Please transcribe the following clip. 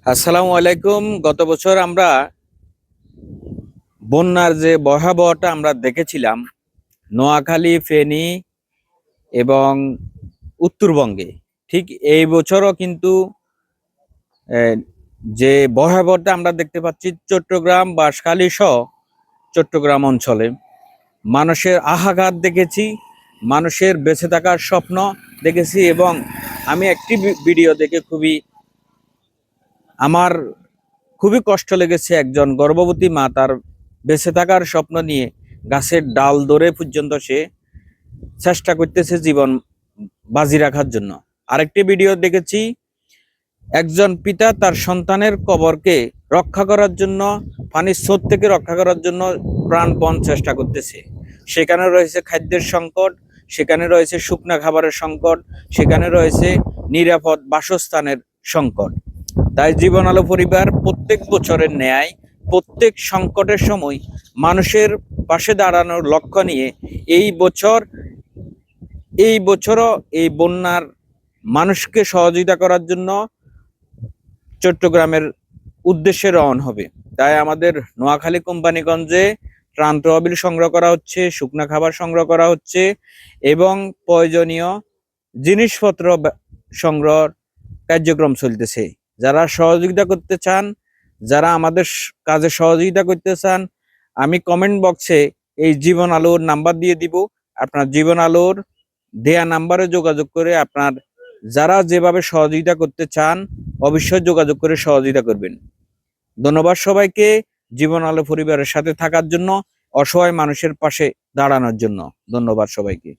আসসালামু আলাইকুম। গত বছর আমরা বন্যার যে ভয়াবহতা আমরা দেখেছিলাম নোয়াখালী, ফেনী এবং উত্তরবঙ্গে, ঠিক এই বছরও কিন্তু আহ, যে ভয়াবহতা আমরা দেখতে পাচ্ছি চট্টগ্রাম, বাঁশখালী সহ চট্টগ্রাম অঞ্চলে মানুষের আহাঘাত দেখেছি, মানুষের বেঁচে থাকার স্বপ্ন দেখেছি। এবং আমি একটি ভিডিও দেখে আমার খুবই কষ্ট লেগেছে। একজন গর্ভবতী মা তার বেঁচে থাকার স্বপ্ন নিয়ে গাছের ডাল ধরে পর্যন্ত সে চেষ্টা করতেছে জীবন বাজি রাখার জন্য। আরেকটি ভিডিও দেখেছি, একজন পিতা তার সন্তানের কবরকে রক্ষা করার জন্য, পানির স্রোত থেকে রক্ষা করার জন্য প্রাণপণ চেষ্টা করতেছে। সেখানে রয়েছে খাদ্যের সংকট, সেখানে রয়েছে শুকনা খাবারের সংকট, সেখানে রয়েছে নিরাপদ বাসস্থানের সংকট। তাই জীবন আলো পরিবার প্রত্যেক বছরের ন্যায় প্রত্যেক সংকটের সময় মানুষের পাশে দাঁড়ানোর লক্ষ্য নিয়ে এই বছরও এই বন্যার মানুষকে সহযোগিতা করার জন্য চট্টগ্রামের উদ্দেশ্যে রওনা হবে। তাই আমাদের নোয়াখালী কোম্পানিগঞ্জে ত্রাণ তহবিল সংগ্রহ করা হচ্ছে, শুকনা খাবার সংগ্রহ করা হচ্ছে এবং প্রয়োজনীয় জিনিসপত্র সংগ্রহ কার্যক্রম চলতেছে। যারা সহযোগিতা করতে চান, যারা আমাদের কাজে সহযোগিতা করতে চান, আমি কমেন্ট বক্সে এই জীবন আলোর নাম্বার দিয়ে দিব। আপনার জীবন আলোর দেয়া নাম্বারে যোগাযোগ করে আপনার যারা যেভাবে সহযোগিতা করতে চান অবশ্যই যোগাযোগ করে সহযোগিতা করবেন। ধন্যবাদ সবাইকে জীবন আলো পরিবারের সাথে থাকার জন্য, অসহায় মানুষের পাশে দাঁড়ানোর জন্য। ধন্যবাদ সবাইকে।